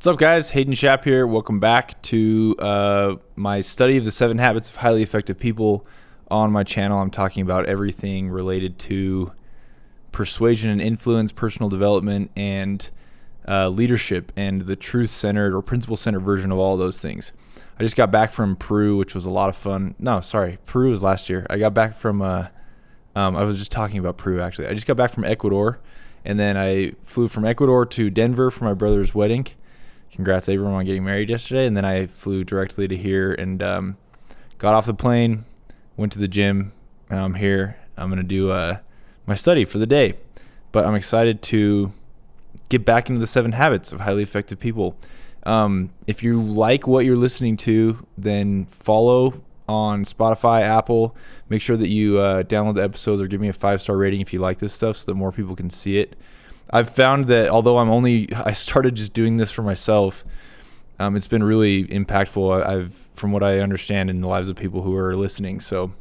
What's up, guys? Hayden Schaap here. Welcome back to my study of the 7 Habits of Highly Effective People. On my channel, I'm talking about everything related to persuasion and influence, personal development, and leadership, and the truth-centered or principle-centered version of all those things. I just got back from Peru, which was a lot of fun. No, sorry, Peru was last year. I got back from, I was just talking about Peru, actually. I just got back from Ecuador, and then I flew from Ecuador to Denver for my brother's wedding. Congrats, everyone, on getting married yesterday. And then I flew directly to here and got off the plane, went to the gym, and I'm here. I'm going to do my study for the day. But I'm excited to get back into the 7 Habits of Highly Effective People. If you like what you're listening to, then follow on Spotify, Apple. Make sure that you download the episodes or give me a 5-star rating if you like this stuff so that more people can see it. I've found that although I started just doing this for myself, it's been really impactful. From what I understand, in the lives of people who are listening. So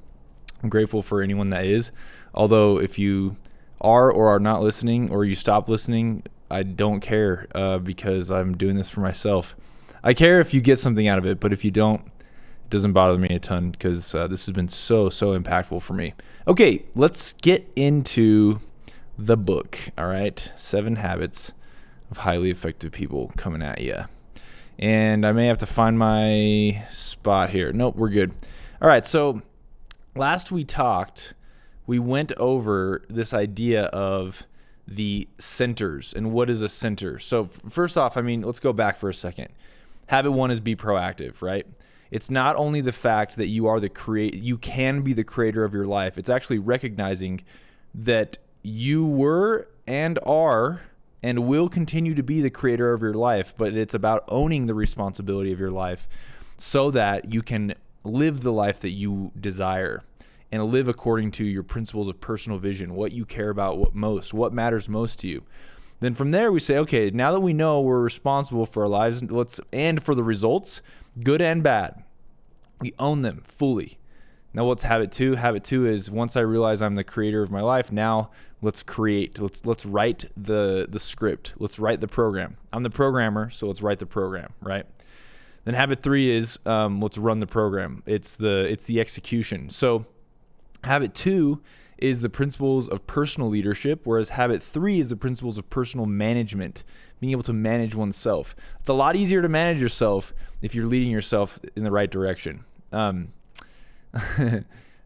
I'm grateful for anyone that is. Although if you are or are not listening, or you stop listening, I don't care because I'm doing this for myself. I care if you get something out of it, but if you don't, it doesn't bother me a ton because this has been so impactful for me. Okay, let's get into the book. All right, 7 Habits of Highly Effective People coming at you. And I may have to find my spot here. Nope, we're good. All right, so last we went over this idea of the centers and what is a center. So first off, let's go back for a second. Habit 1 is be proactive, right? It's not only the fact that you can be the creator of your life. It's actually recognizing that you were and are and will continue to be the creator of your life, but it's about owning the responsibility of your life so that you can live the life that you desire and live according to your principles of personal vision, what you care about what matters most to you. Then from there we say, okay, now that we know we're responsible for our lives and for the results, good and bad, we own them fully. Now what's habit 2? Habit 2 is once I realize I'm the creator of my life, now let's write the script. Let's write the program. I'm the programmer, so let's write the program, right? Then habit 3 is let's run the program. It's the execution. So habit 2 is the principles of personal leadership, whereas habit 3 is the principles of personal management, being able to manage oneself. It's a lot easier to manage yourself if you're leading yourself in the right direction. When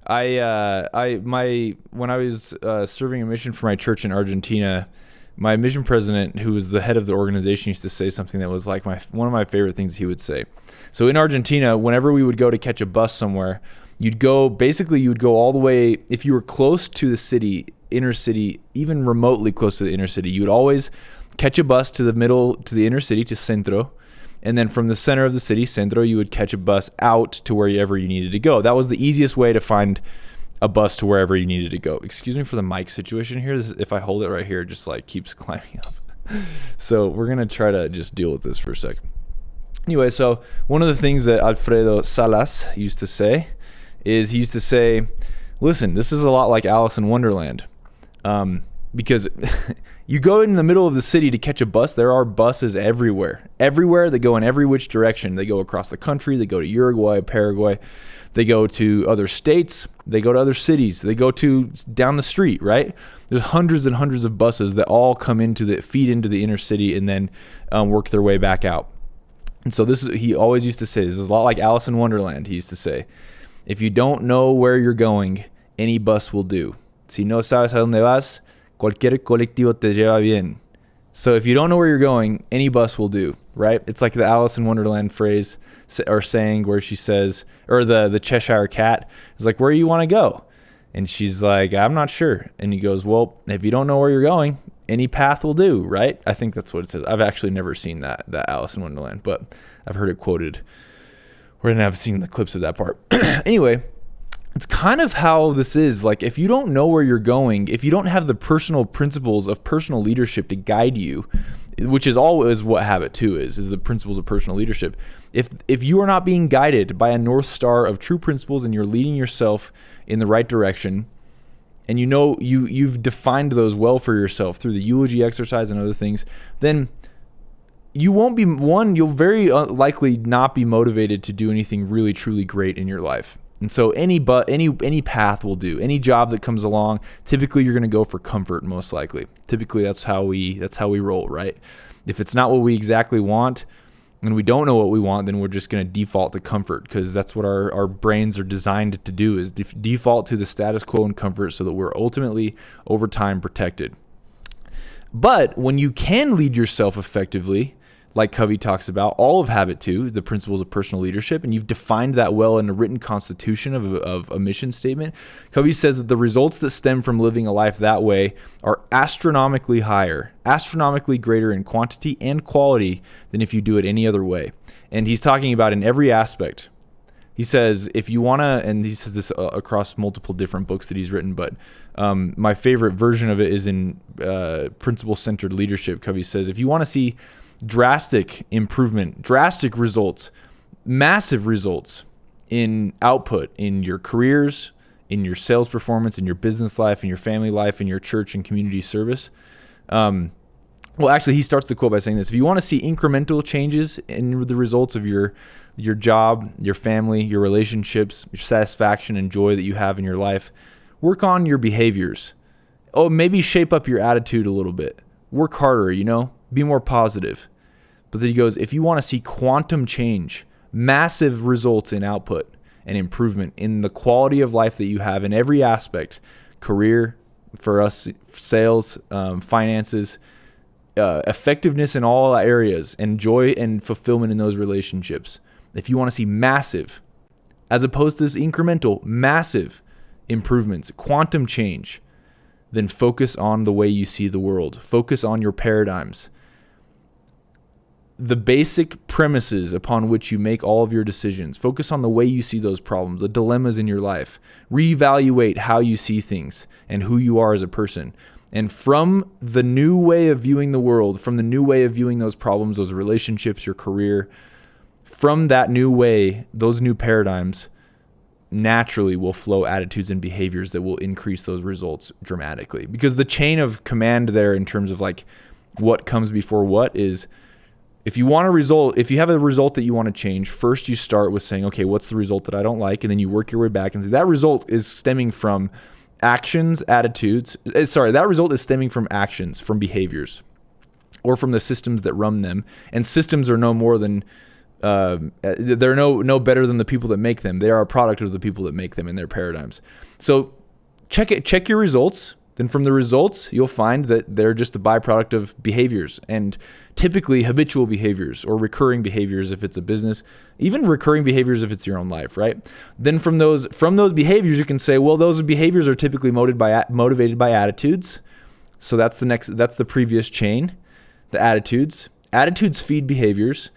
I was serving a mission for my church in Argentina, my mission president, who was the head of the organization, used to say something that was like one of my favorite things he would say. So in Argentina, whenever we would go to catch a bus somewhere, you'd go all the way, if you were close to the city, inner city, even remotely close to the inner city, you would always catch a bus to the inner city, to Centro. And then from the center of the city, Centro, you would catch a bus out to wherever you needed to go. That was the easiest way to find a bus to wherever you needed to go. Excuse me for the mic situation here. If I hold it right here, it just keeps climbing up. So we're going to try to just deal with this for a second. Anyway, so one of the things that Alfredo Salas used to say is listen, this is a lot like Alice in Wonderland. Because you go in the middle of the city to catch a bus, there are buses everywhere. Everywhere, they go in every which direction. They go across the country, they go to Uruguay, Paraguay, they go to other states, they go to other cities, they go to down the street, right? There's hundreds and hundreds of buses that all come feed into the inner city and then work their way back out. And so he always used to say, this is a lot like Alice in Wonderland, he used to say, if you don't know where you're going, any bus will do. Si no sabes a dónde vas, cualquier colectivo te lleva bien. So if you don't know where you're going, any bus will do, right? It's like the Alice in Wonderland phrase or saying where she says, or the Cheshire Cat is like, where do you want to go? And she's like, I'm not sure. And he goes, well, if you don't know where you're going, any path will do, right? I think that's what it says. I've actually never seen that Alice in Wonderland, but I've heard it quoted. Or I've seen the clips of that part. Anyway, it's kind of how this is. Like, if you don't know where you're going, if you don't have the personal principles of personal leadership to guide you, which is always what habit 2 is the principles of personal leadership. If you are not being guided by a North Star of true principles and you're leading yourself in the right direction, and you know you've defined those well for yourself through the eulogy exercise and other things, then you won't be you'll very likely not be motivated to do anything really truly great in your life. And so any path will do. Any job that comes along, typically you're going to go for comfort most likely. Typically that's how we roll, right? If it's not what we exactly want and we don't know what we want, then we're just going to default to comfort, because that's what our brains are designed to do, is default to the status quo and comfort, so that we're ultimately over time protected. But when you can lead yourself effectively, like Covey talks about, all of Habit 2, the principles of personal leadership, and you've defined that well in a written constitution of a mission statement, Covey says that the results that stem from living a life that way are astronomically higher, astronomically greater in quantity and quality than if you do it any other way. And he's talking about in every aspect. He says, if you want to, and he says this across multiple different books that he's written, but my favorite version of it is in Principle-Centered Leadership. Covey says, if you want to see drastic improvement, drastic results, massive results in output, in your careers, in your sales performance, in your business life, in your family life, in your church and community service. Well, actually, he starts the quote by saying this: if you want to see incremental changes in the results of your job, your family, your relationships, your satisfaction and joy that you have in your life, work on your behaviors. Oh, maybe shape up your attitude a little bit. Work harder, be more positive. But then he goes, if you want to see quantum change, massive results in output and improvement in the quality of life that you have in every aspect, career, for us, sales, finances, effectiveness in all areas, and joy and fulfillment in those relationships. If you want to see massive, as opposed to this incremental, massive improvements, quantum change, then focus on the way you see the world. Focus on your paradigms. The basic premises upon which you make all of your decisions. Focus on the way you see those problems, the dilemmas in your life. Reevaluate how you see things and who you are as a person. And from the new way of viewing the world, from the new way of viewing those problems, those relationships, your career, from that new way, those new paradigms, naturally will flow attitudes and behaviors that will increase those results dramatically. Because the chain of command there, in terms of like what comes before what, is if you want a result, if you have a result that you want to change, first you start with saying, okay, what's the result that I don't like? And then you work your way back and say that result is stemming from actions, attitudes. That result is stemming from actions, from behaviors, or from the systems that run them. And systems are no more than they're no better than the people that make them. They are a product of the people that make them and their paradigms. So check your results. Then from the results, you'll find that they're just a byproduct of behaviors, and typically habitual behaviors or recurring behaviors if it's a business, even recurring behaviors if it's your own life, right? Then from those behaviors, you can say, well, those behaviors are typically motivated by attitudes. So that's the previous chain, the attitudes. Attitudes feed behaviors.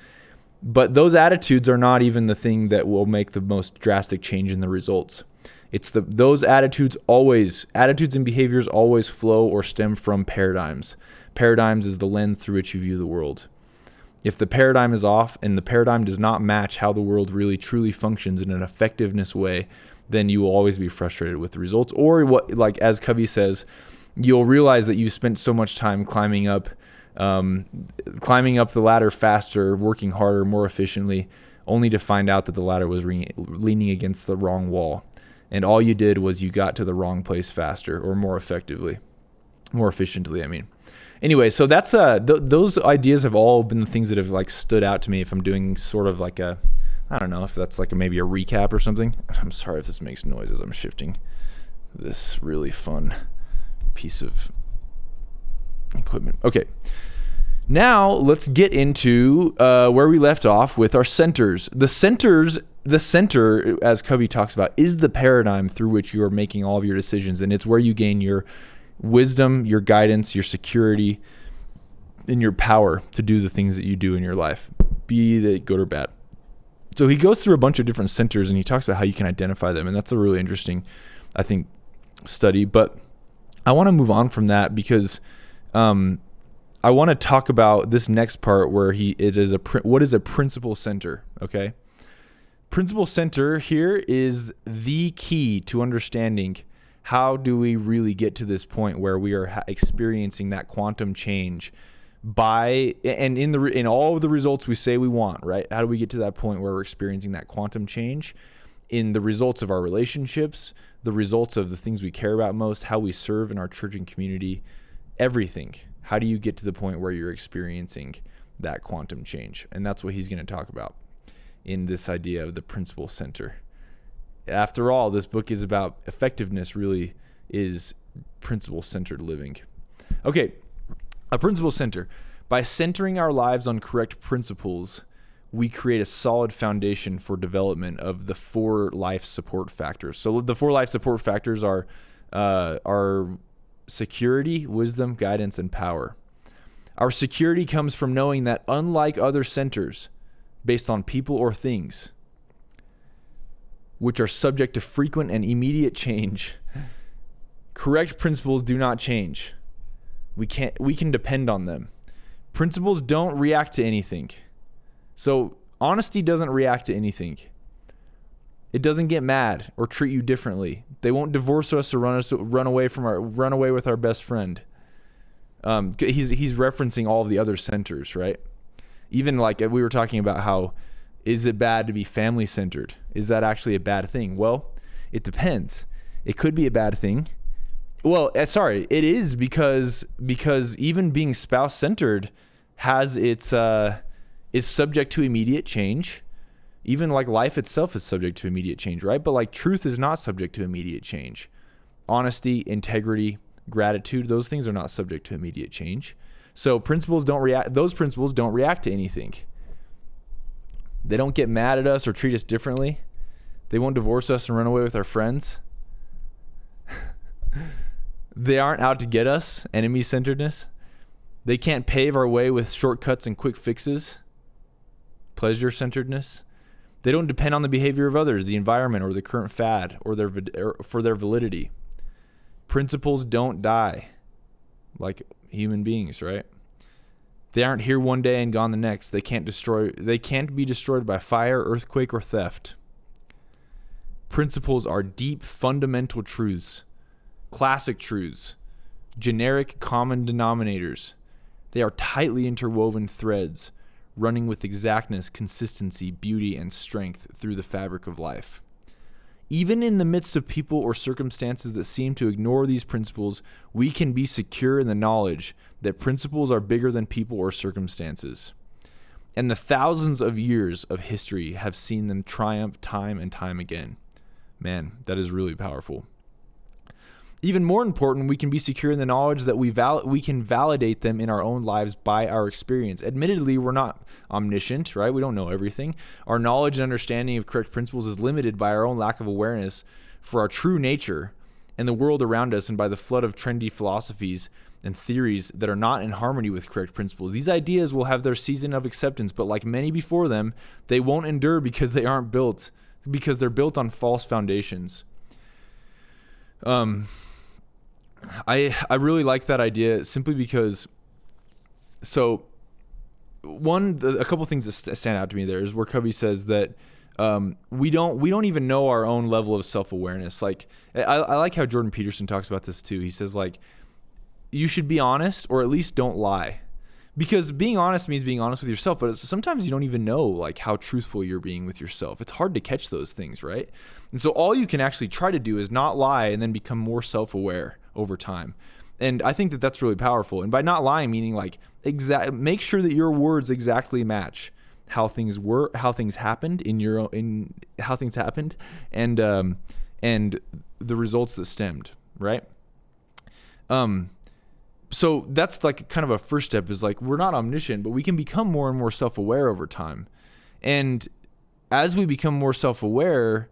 But those attitudes are not even the thing that will make the most drastic change in the results. It's those attitudes and behaviors always flow or stem from paradigms. Paradigms is the lens through which you view the world. If the paradigm is off and the paradigm does not match how the world really truly functions in an effectiveness way, then you will always be frustrated with the results. Or as Covey says, you'll realize that you spent so much time climbing up the ladder faster, working harder, more efficiently, only to find out that the ladder was leaning against the wrong wall. And all you did was you got to the wrong place faster, or more efficiently, I mean. Anyway, so that's those ideas have all been the things that have like stood out to me. If I'm doing sort of like I don't know if that's like maybe a recap or something. I'm sorry if this makes noise as I'm shifting this really fun piece of equipment. Okay. Now let's get into where we left off with our centers. The center, as Covey talks about, is the paradigm through which you are making all of your decisions, and it's where you gain your wisdom, your guidance, your security, and your power to do the things that you do in your life, be they good or bad. So he goes through a bunch of different centers, and he talks about how you can identify them, and that's a really interesting, I think, study. But I want to move on from that because I want to talk about this next part where what is a principle center, okay? Principle center here is the key to understanding how do we really get to this point where we are experiencing that quantum change in all of the results we say we want, right? How do we get to that point where we're experiencing that quantum change in the results of our relationships, the results of the things we care about most, how we serve in our church and community, everything? How do you get to the point where you're experiencing that quantum change? And that's what he's going to talk about in this idea of the principle center. After all, this book is about effectiveness, really is principle-centered living. Okay, a principle center. By centering our lives on correct principles, we create a solid foundation for development of the 4 life support factors. So the 4 life support factors are security, wisdom, guidance, and power. Our security comes from knowing that unlike other centers based on people or things, which are subject to frequent and immediate change, correct principles do not change. We can depend on them. Principles don't react to anything. So honesty doesn't react to anything. It doesn't get mad or treat you differently. They won't divorce us or run away with our best friend. He's referencing all of the other centers, right? Even like we were talking about how, is it bad to be family centered? Is that actually a bad thing? Well, it depends. It could be a bad thing. Well, it is because even being spouse centered has is subject to immediate change. Even like life itself is subject to immediate change, right? But like truth is not subject to immediate change. Honesty, integrity, gratitude, those things are not subject to immediate change. So those principles don't react to anything. They don't get mad at us or treat us differently. They won't divorce us and run away with our friends. They aren't out to get us, enemy-centeredness. They can't pave our way with shortcuts and quick fixes, pleasure-centeredness. They don't depend on the behavior of others, the environment, or the current fad, or for their validity. Principles don't die like human beings, right? They aren't here one day and gone the next. They can't be destroyed by fire, earthquake, or theft. Principles are deep, fundamental truths, classic truths, generic common denominators. They are tightly interwoven threads, running with exactness, consistency, beauty, and strength through the fabric of life. Even in the midst of people or circumstances that seem to ignore these principles, we can be secure in the knowledge that principles are bigger than people or circumstances. And the thousands of years of history have seen them triumph time and time again. Man, that is really powerful. Even more important, we can be secure in the knowledge that we can validate them in our own lives by our experience. Admittedly, we're not omniscient, right? We don't know everything. Our knowledge and understanding of correct principles is limited by our own lack of awareness for our true nature and the world around us, and by the flood of trendy philosophies and theories that are not in harmony with correct principles. These ideas will have their season of acceptance, but like many before them, they won't endure because they're built on false foundations. I really like that idea simply because, a couple things that stand out to me there is where Covey says that we don't even know our own level of self-awareness. Like I like how Jordan Peterson talks about this too. He says like, you should be honest, or at least don't lie. Because being honest means being honest with yourself, but sometimes you don't even know like how truthful you're being with yourself. It's hard to catch those things, right? And so all you can actually try to do is not lie and then become more self-aware over time. And I think that that's really powerful. And by not lying, meaning like make sure that your words exactly match how things happened and the results that stemmed, right? So that's like kind of a first step, is like we're not omniscient, but we can become more and more self-aware over time. And as we become more self-aware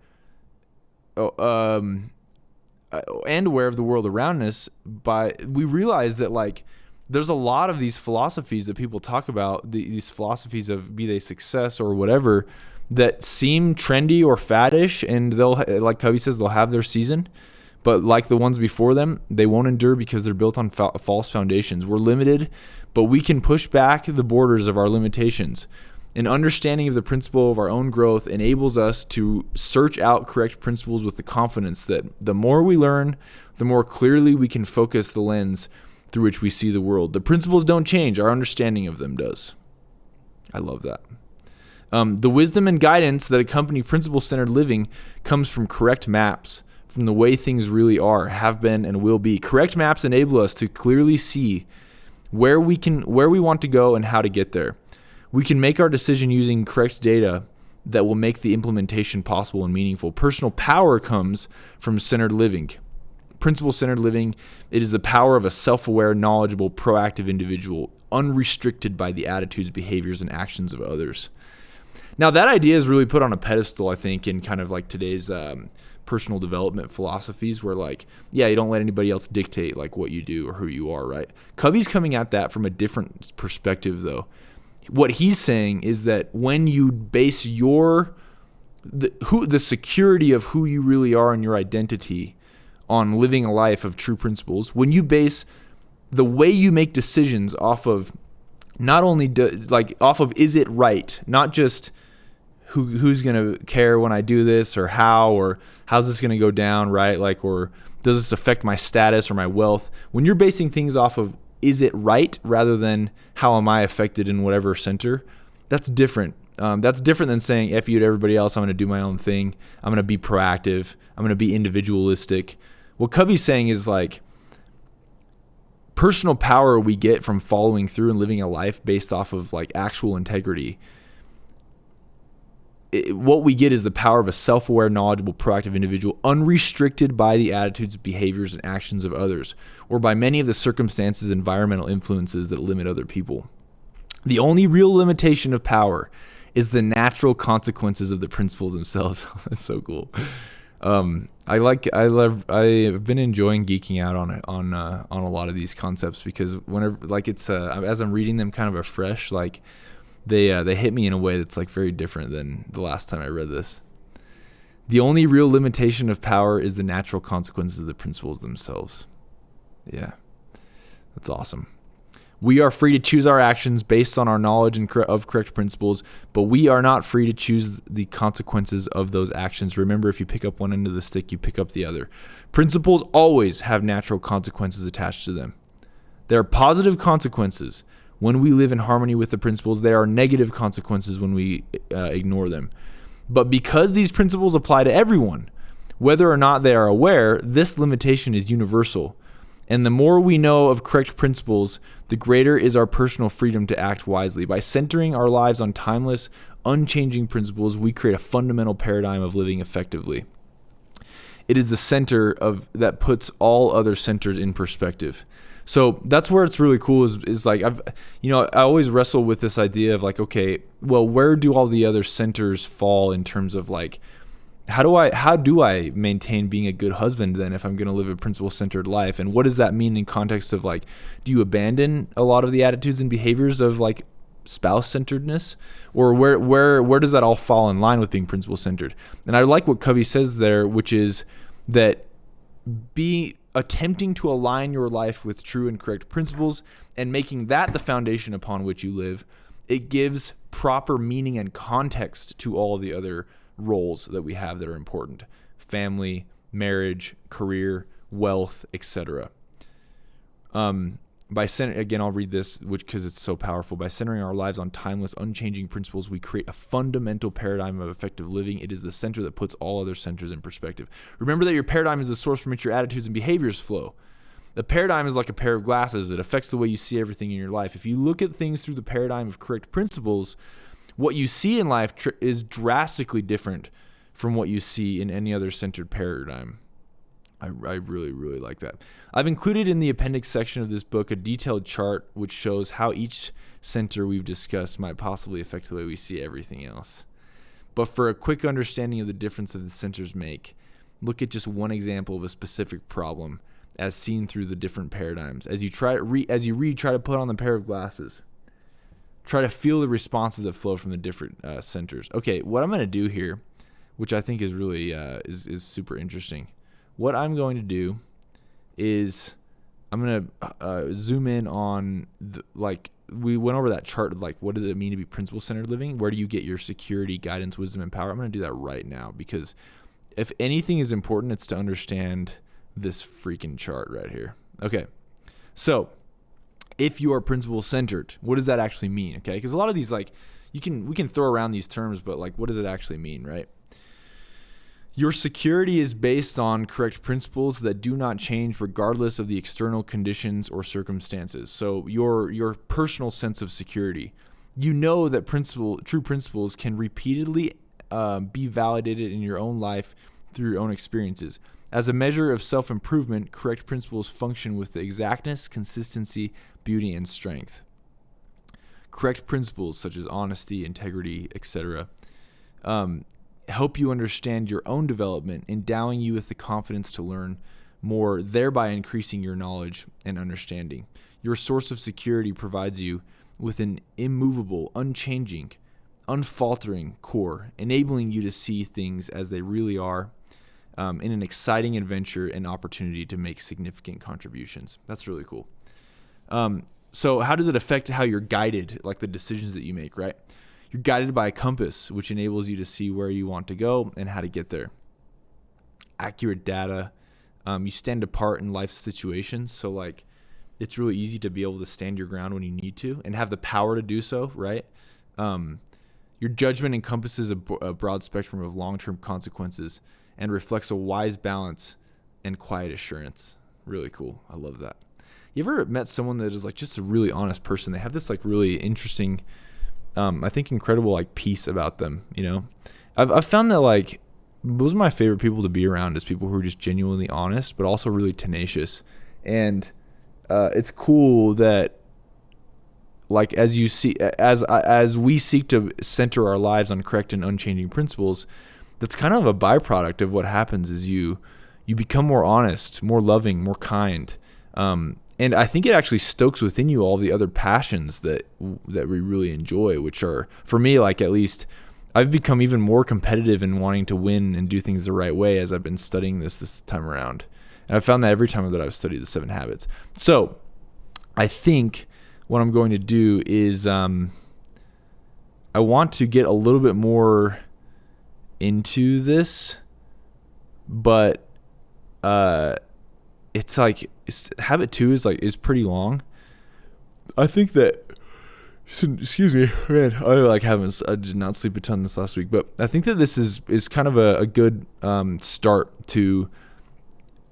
and aware of the world around us, we realize that like there's a lot of these philosophies that people talk about, these philosophies of be they success or whatever, that seem trendy or faddish, and they'll, like Covey says, they'll have their season. But like the ones before them, they won't endure because they're built on false foundations. We're limited, but we can push back the borders of our limitations. An understanding of the principle of our own growth enables us to search out correct principles with the confidence that the more we learn, the more clearly we can focus the lens through which we see the world. The principles don't change. Our understanding of them does. I love that. The wisdom and guidance that accompany principle-centered living comes from correct maps, from the way things really are, have been, and will be. Correct maps enable us to clearly see where we want to go and how to get there. We can make our decision using correct data that will make the implementation possible and meaningful. Personal power comes from centered living. Principle-centered living, it is the power of a self-aware, knowledgeable, proactive individual, unrestricted by the attitudes, behaviors, and actions of others. Now, that idea is really put on a pedestal, I think, in kind of like today's personal development philosophies where, like, yeah, you don't let anybody else dictate like what you do or who you are, right? Covey's coming at that from a different perspective, though. What he's saying is that when you base the security of who you really are and your identity on living a life of true principles, when you base the way you make decisions off of not only off of is it right, not just who's going to care when I do this or how's this going to go down, right? Like, or does this affect my status or my wealth? When you're basing things off of is it right rather than how am I affected in whatever center, that's different. That's different than saying F you to everybody else. I'm going to do my own thing. I'm going to be proactive. I'm going to be individualistic. What Covey's saying is like personal power we get from following through and living a life based off of like actual integrity. What we get is the power of a self-aware, knowledgeable, proactive individual, unrestricted by the attitudes, behaviors, and actions of others, or by many of the circumstances, environmental influences that limit other people. The only real limitation of power is the natural consequences of the principles themselves. That's so cool. I've been enjoying geeking out on a lot of these concepts because whenever like it's as I'm reading them kind of afresh, like they hit me in a way that's like very different than the last time I read this. The only real limitation of power is the natural consequences of the principles themselves. Yeah, that's awesome. We are free to choose our actions based on our knowledge of correct principles, but we are not free to choose the consequences of those actions. Remember, if you pick up one end of the stick, you pick up the other. Principles always have natural consequences attached to them. There are positive consequences when we live in harmony with the principles. There are negative consequences when we ignore them. But because these principles apply to everyone, whether or not they are aware, this limitation is universal. And the more we know of correct principles, the greater is our personal freedom to act wisely. By centering our lives on timeless, unchanging principles, we create a fundamental paradigm of living effectively. It is the center that puts all other centers in perspective. So that's where it's really cool is like I always wrestle with this idea of like, okay, well, where do all the other centers fall in terms of like, how do I maintain being a good husband then if I'm going to live a principle-centered life? And what does that mean in context of like, do you abandon a lot of the attitudes and behaviors of like spouse-centeredness? Or where does that all fall in line with being principle-centered? And I like what Covey says there, which is that attempting to align your life with true and correct principles and making that the foundation upon which you live, it gives proper meaning and context to all of the other roles that we have that are important: family, marriage, career, wealth, etc. Again, I'll read this, because it's so powerful. By centering our lives on timeless, unchanging principles, we create a fundamental paradigm of effective living. It is the center that puts all other centers in perspective. Remember that your paradigm is the source from which your attitudes and behaviors flow. The paradigm is like a pair of glasses. It affects the way you see everything in your life. If you look at things through the paradigm of correct principles, what you see in life is drastically different from what you see in any other centered paradigm. I really, really like that. I've included in the appendix section of this book a detailed chart which shows how each center we've discussed might possibly affect the way we see everything else. But for a quick understanding of the difference that the centers make, look at just one example of a specific problem as seen through the different paradigms. As you read, try to put on the pair of glasses. Try to feel the responses that flow from the different centers. Okay, what I'm going to do here, which I think is really is super interesting. What I'm going to do is I'm going to zoom in on we went over that chart of like, what does it mean to be principle-centered living? Where do you get your security, guidance, wisdom, and power? I'm going to do that right now, because if anything is important, it's to understand this freaking chart right here. Okay, So if you are principle centered, what does that actually mean? Okay. Because a lot of these, like, we can throw around these terms, but like, what does it actually mean, right? Your security is based on correct principles that do not change regardless of the external conditions or circumstances. So your personal sense of security, you know that true principles can repeatedly be validated in your own life through your own experiences. As a measure of self-improvement, correct principles function with the exactness, consistency, beauty, and strength. Correct principles such as honesty, integrity, etc. Help you understand your own development, endowing you with the confidence to learn more, thereby increasing your knowledge and understanding. Your source of security provides you with an immovable, unchanging, unfaltering core, enabling you to see things as they really are, in an exciting adventure and opportunity to make significant contributions. That's really cool. So how does it affect how you're guided, like the decisions that you make, right? You're guided by a compass, which enables you to see where you want to go and how to get there. Accurate data. You stand apart in life situations. So like, it's really easy to be able to stand your ground when you need to and have the power to do so, right? Your judgment encompasses a broad spectrum of long-term consequences and reflects a wise balance and quiet assurance. Really cool. I love that. You ever met someone that is like just a really honest person? They have this like really interesting, I think incredible like peace about them, you know? I've found that like those are my favorite people to be around, is people who are just genuinely honest, but also really tenacious. And it's cool that like as we seek to center our lives on correct and unchanging principles, that's kind of a byproduct of what happens is you become more honest, more loving, more kind. And I think it actually stokes within you all the other passions that we really enjoy, which are, for me, like at least I've become even more competitive in wanting to win and do things the right way as I've been studying this time around. And I've found that every time that I've studied the 7 Habits. So I think what I'm going to do is I want to get a little bit more into this, but it's like habit 2 is pretty long. I think that, excuse me, man, I did not sleep a ton this last week, but I think that this is kind of a good start to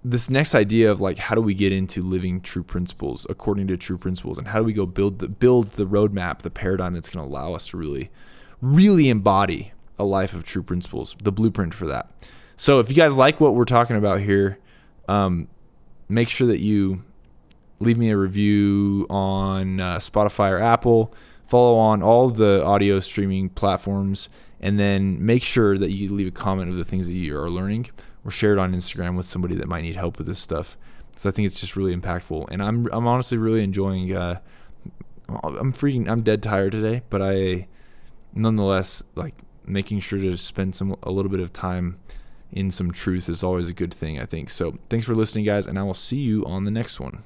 this next idea of like, how do we get into living true principles according to true principles, and how do we go build the roadmap, the paradigm that's going to allow us to really embody a life of true principles, the blueprint for that. So if you guys like what we're talking about here, make sure that you leave me a review on Spotify or Apple, follow on all of the audio streaming platforms, and then make sure that you leave a comment of the things that you are learning, or share it on Instagram with somebody that might need help with this stuff. So I think it's just really impactful, and I'm honestly really enjoying. I'm dead tired today, but I nonetheless like making sure to spend a little bit of time in some truth is always a good thing, I think. So thanks for listening, guys, and I will see you on the next one.